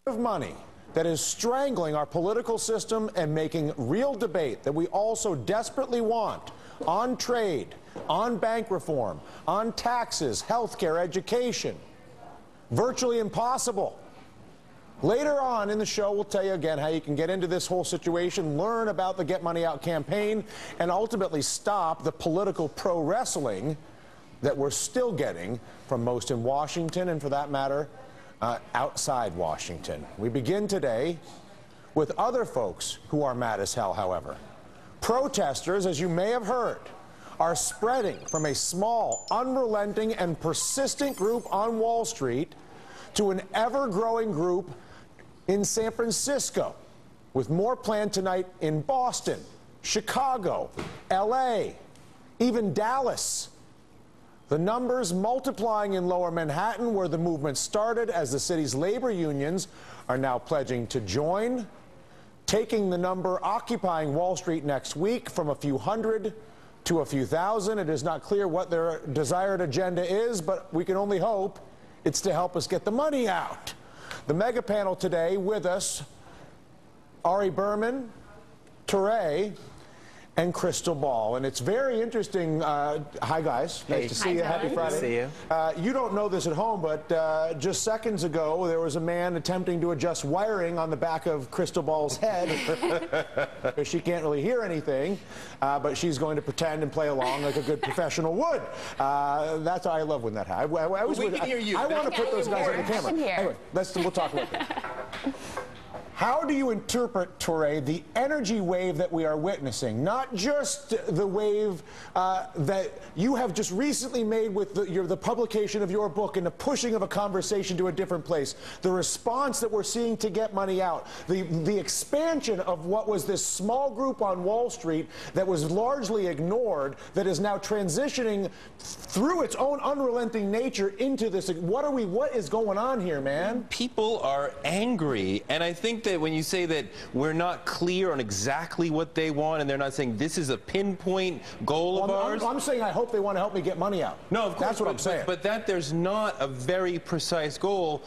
of money that is strangling our political system and making real debate that we all so desperately want on trade, on bank reform, on taxes, healthcare, education, virtually impossible. Later on in the show, we'll tell you again how you can get into this whole situation, learn about the Get Money Out campaign, and ultimately stop the political pro-wrestling that we're still getting from most in Washington and, for that matter, outside Washington. We begin today with other folks who are mad as hell, however. Protesters, as you may have heard, are spreading from a small, unrelenting, and persistent group on Wall Street to an ever-growing group in San Francisco, with more planned tonight in Boston, Chicago, LA, even Dallas. The numbers multiplying in Lower Manhattan, where the movement started, as the city's labor unions are now pledging to join, taking the number occupying Wall Street next week from a few hundred to a few thousand. It is not clear what their desired agenda is, but we can only hope it's to help us get the money out. The mega panel today with us, Ari Berman, Touré, and Crystal Ball. And it's very interesting. Hi, guys. Nice to see you. Happy Friday. Nice to see you. You don't know this at home, but just seconds ago, there was a man attempting to adjust wiring on the back of Crystal Ball's head. She can't really hear anything, but she's going to pretend and play along like a good professional would. That's why I love when that happens. We can hear you. I want to put those guys on the camera. Anyway, we'll talk about that. How do you interpret, Touré, the energy wave that we are witnessing? Not just the wave that you have just recently made with the publication of your book and the pushing of a conversation to a different place. The response that we're seeing to Get Money Out. The expansion of what was this small group on Wall Street that was largely ignored, that is now transitioning through its own unrelenting nature into this. What is going on here, man? People are angry, and I think that when you say that we're not clear on exactly what they want, and they're not saying this is a pinpoint goal of ours. I'm saying I hope they want to help me get money out. No, of course. That's what I'm saying. But that there's not a very precise goal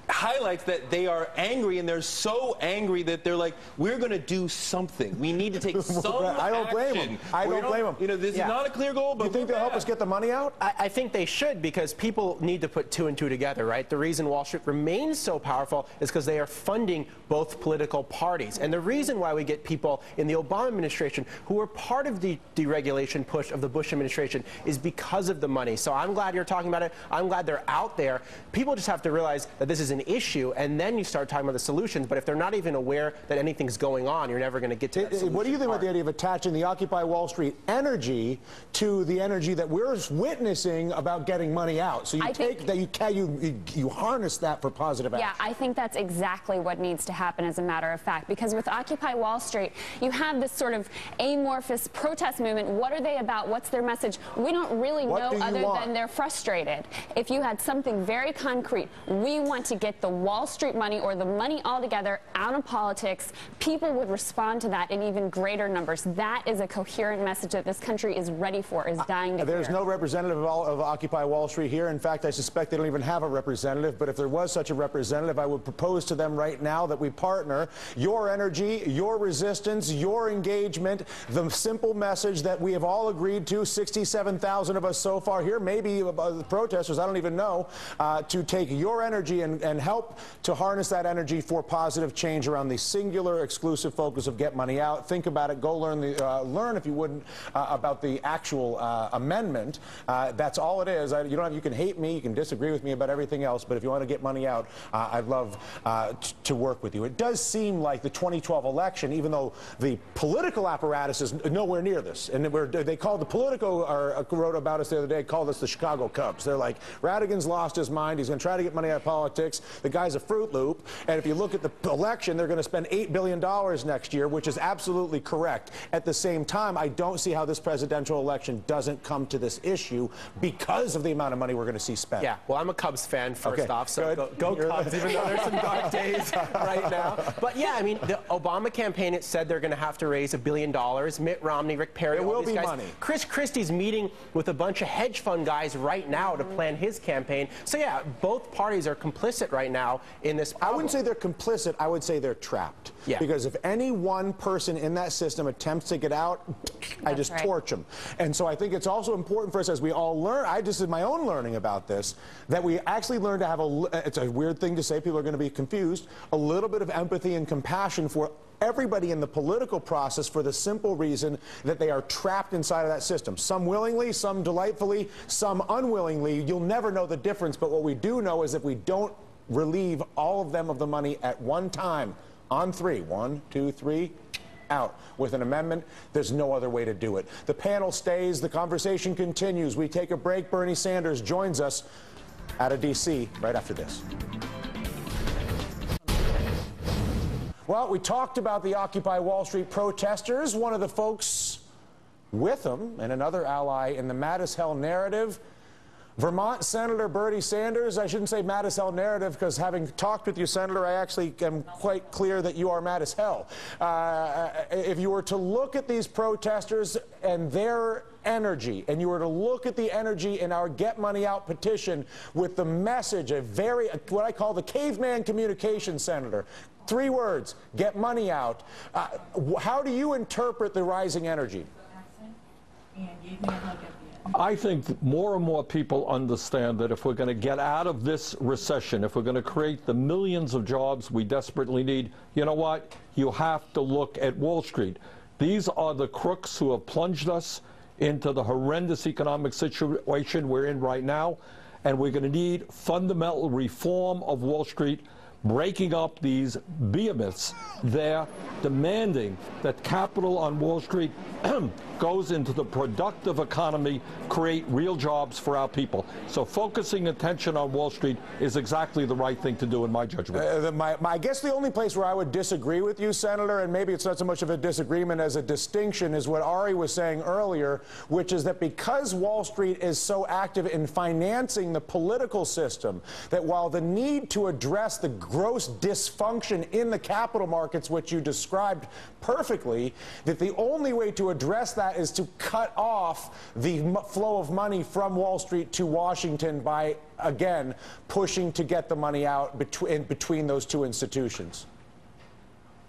highlights that they are angry, and they're so angry that they're like, we're going to do something. We need to take some I don't blame action. them. I don't blame them. You know, this is not a clear goal, but you think they'll help us get the money out? I think they should, because people need to put two and two together, right? The reason Wall Street remains so powerful is because they are funding both political parties. And the reason why we get people in the Obama administration who were part of the deregulation push of the Bush administration is because of the money. So I'm glad you're talking about it. I'm glad they're out there. People just have to realize that this is an issue, and then you start talking about the solutions. But if they're not even aware that anything's going on, you're never going to get to that solution. What do you think about the idea of attaching the Occupy Wall Street energy to the energy that we're witnessing about getting money out? So you harness that for positive action. Yeah, I think that's exactly what needs to happen, as a matter of fact, because with Occupy Wall Street, you have this sort of amorphous protest movement. What are they about? What's their message? We don't really know, other than they're frustrated. If you had something very concrete, we want to get the Wall Street money, or the money altogether, out of politics, people would respond to that in even greater numbers. That is a coherent message that this country is ready for, is dying to hear. There's no representative of Occupy Wall Street here. In fact, I suspect they don't even have a representative. But if there was such a representative, I would propose to them right now that we partner your energy, your resistance, your engagement, the simple message that we have all agreed to, 67,000 of us so far here, maybe the protesters, I don't even know, to take your energy and help to harness that energy for positive change around the singular, exclusive focus of Get Money Out. Think about it. Go learn, if you wouldn't, about the actual amendment. That's all it is. You can hate me, you can disagree with me about everything else, but if you want to get money out, I'd love to work with you. It does seem like the 2012 election, even though the political apparatus is nowhere near this, and they called the Politico, wrote about us the other day, called us the Chicago Cubs. They're like, Radigan's lost his mind. He's going to try to get money out of politics. The guy's a Fruit Loop. And if you look at the election, they're going to spend $8 billion next year, which is absolutely correct. At the same time, I don't see how this presidential election doesn't come to this issue because of the amount of money we're going to see spent. Yeah, well, I'm a Cubs fan, first off, so go Cubs, even though there's some dark days right now. But yeah, I mean, the Obama campaign, it said they're going to have to raise $1 billion. Mitt Romney, Rick Perry, all these guys. Money. Chris Christie's meeting with a bunch of hedge fund guys right now to plan his campaign. So yeah, both parties are complicit complicit right now in this problem. I wouldn't say they're complicit. I would say they're trapped. Yeah. Because if any one person in that system attempts to get out, I just torch them. And so I think it's also important for us as we all learn. I just did my own learning about this, that we actually learn to have it's a weird thing to say, people are going to be confused, a little bit of empathy and compassion for everybody in the political process for the simple reason that they are trapped inside of that system. Some willingly, some delightfully, some unwillingly. You'll never know the difference, but what we do know is if we don't relieve all of them of the money at one time, on three, 1, 2, 3, out with an amendment, there's no other way to do it. The panel stays, the conversation continues. We take a break. Bernie Sanders joins us out of D.C. right after this. Well, we talked about the Occupy Wall Street protesters. One of the folks with them and another ally in the Mad as Hell narrative, Vermont Senator Bernie Sanders. I shouldn't say mad as hell narrative because having talked with you, Senator, I actually am quite clear that you are mad as hell. If you were to look at these protesters and their energy, and you were to look at the energy in our Get Money Out petition with the message, what I call the caveman communication, Senator, 3 words, get money out. How do you interpret the rising energy? I think more and more people understand that if we're going to get out of this recession, if we're going to create the millions of jobs we desperately need, you know what? You have to look at Wall Street. These are the crooks who have plunged us into the horrendous economic situation we're in right now, and we're going to need fundamental reform of Wall Street, breaking up these behemoths. They're demanding that capital on Wall Street goes into the productive economy, create real jobs for our people. So focusing attention on Wall Street is exactly the right thing to do in my judgment. I guess the only place where I would disagree with you, Senator, and maybe it's not so much of a disagreement as a distinction, is what Ari was saying earlier, which is that because Wall Street is so active in financing the political system, that while the need to address the gross dysfunction in the capital markets, which you described perfectly, that the only way to address that is to cut off the flow of money from Wall Street to Washington by, again, pushing to get the money out between those two institutions.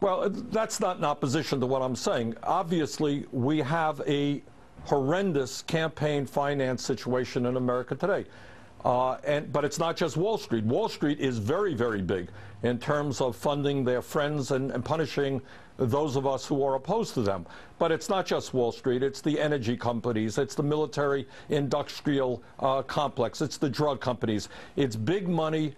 Well, that's not in opposition to what I'm saying. Obviously, we have a horrendous campaign finance situation in America today. But it's not just Wall Street. Wall Street is very, very big in terms of funding their friends and punishing those of us who are opposed to them. But it's not just Wall Street. It's the energy companies. It's the military industrial complex. It's the drug companies. It's big money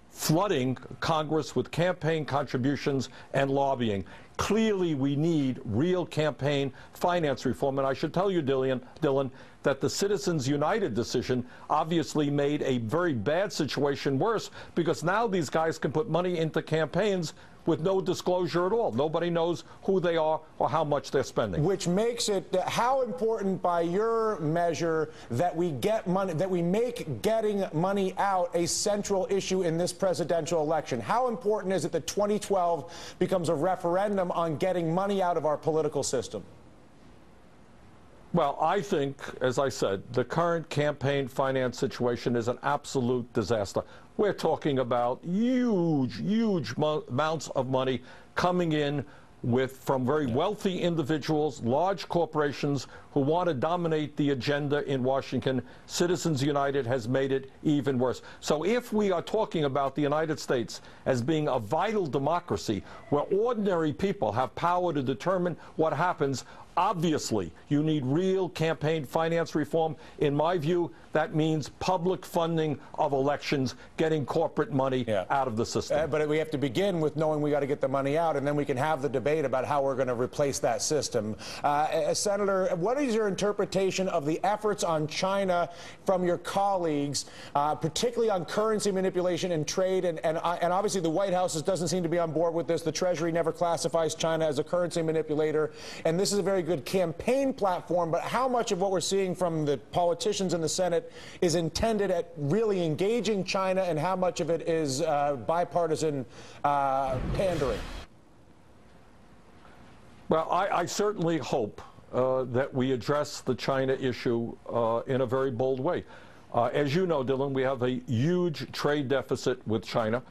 flooding Congress with campaign contributions and lobbying. Clearly, we need real campaign finance reform. And I should tell you, Dylan, that the Citizens United decision obviously made a very bad situation worse, because now these guys can put money into campaigns with no disclosure at all. Nobody knows who they are or how much they're spending. Which makes it how important, by your measure, that we get money, that we make getting money out a central issue in this presidential election. How important is it that 2012 becomes a referendum on getting money out of our political system? Well, I think, as I said, the current campaign finance situation is an absolute disaster. We're talking about huge, huge amounts of money coming in from very wealthy individuals, large corporations who want to dominate the agenda in Washington. Citizens United has made it even worse. So if we are talking about the United States as being a vital democracy where ordinary people have power to determine what happens, obviously, you need real campaign finance reform. In my view, that means public funding of elections, getting corporate money out of the system. But we have to begin with knowing we got to get the money out, and then we can have the debate about how we're going to replace that system. Senator, what is your interpretation of the efforts on China from your colleagues, particularly on currency manipulation and trade? And obviously the White House doesn't seem to be on board with this. The Treasury never classifies China as a currency manipulator. And this is a very good campaign platform, but how much of what we're seeing from the politicians in the Senate is intended at really engaging China, and how much of it is bipartisan pandering? Well, I certainly hope that we address the China issue in a very bold way. As you know, Dylan, we have a huge trade deficit with China.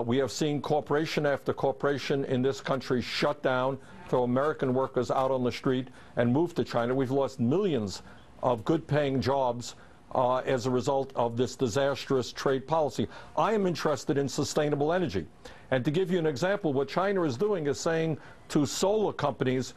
We have seen corporation after corporation in this country shut down, throw American workers out on the street, and move to China. We've lost millions of good-paying jobs as a result of this disastrous trade policy. I am interested in sustainable energy. And to give you an example, what China is doing is saying to solar companies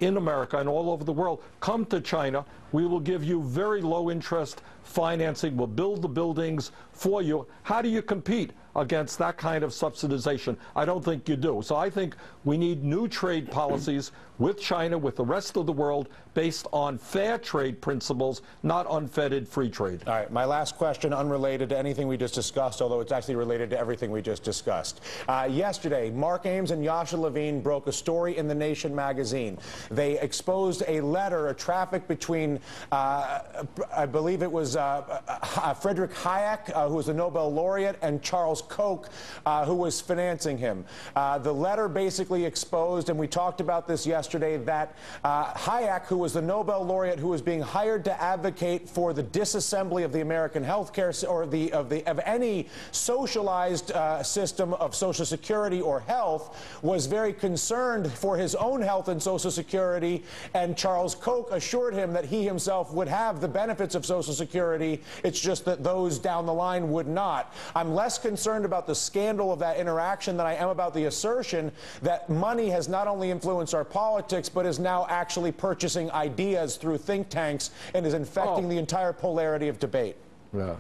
in America and all over the world, come to China. We will give you very low interest financing. We'll build the buildings for you. How do you compete against that kind of subsidization? I don't think you do. So I think we need new trade policies with China, with the rest of the world, based on fair trade principles, not unfettered free trade. All right, my last question, unrelated to anything we just discussed, although it's actually related to everything we just discussed. Yesterday, Mark Ames and Yasha Levine broke a story in The Nation magazine. They exposed a letter, a traffic between, I believe it was Friedrich Hayek, who was a Nobel laureate, and Charles Koch, who was financing him. The letter basically exposed, and we talked about this yesterday, that Hayek, who was the Nobel laureate who was being hired to advocate for the disassembly of the American healthcare or of any socialized system of Social Security or health, was very concerned for his own health and Social Security, and Charles Koch assured him that he himself would have the benefits of Social Security. It's just that those down the line would not. I'm less concerned about the scandal of that interaction than I am about the assertion that money has not only influenced our politics, but is now actually purchasing ideas through think tanks and is infecting the entire polarity of debate. Yeah.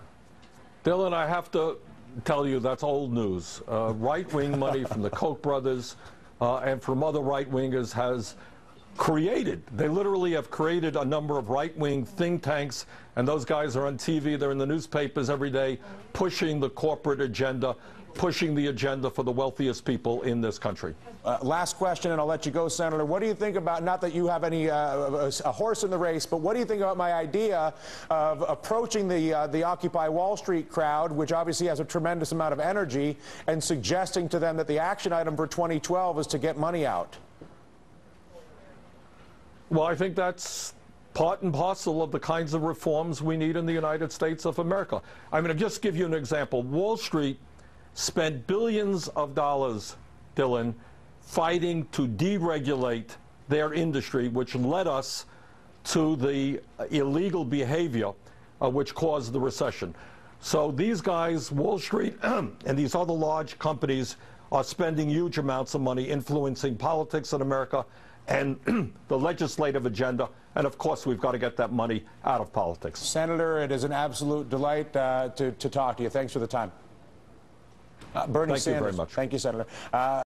Dylan, I have to tell you that's old news. Right-wing money from the Koch brothers and from other right-wingers has created, they literally have created a number of right-wing think tanks, and those guys are on TV, they're in the newspapers every day, pushing the corporate agenda, pushing the agenda for the wealthiest people in this country. Last question, and I'll let you go, Senator. What do you think about, not that you have any a horse in the race, but what do you think about my idea of approaching the Occupy Wall Street crowd, which obviously has a tremendous amount of energy, and suggesting to them that the action item for 2012 is to get money out? Well, I think that's part and parcel of the kinds of reforms we need in the United States of America. I'm going to just give you an example. Wall Street spent billions of dollars, Dylan, fighting to deregulate their industry, which led us to the illegal behavior which caused the recession. So these guys, Wall Street and these other large companies, are spending huge amounts of money influencing politics in America and the legislative agenda, and of course we've got to get that money out of politics. Senator, it is an absolute delight to talk to you. Thanks for the time. Bernie Sanders. Thank you very much. Thank you, Senator.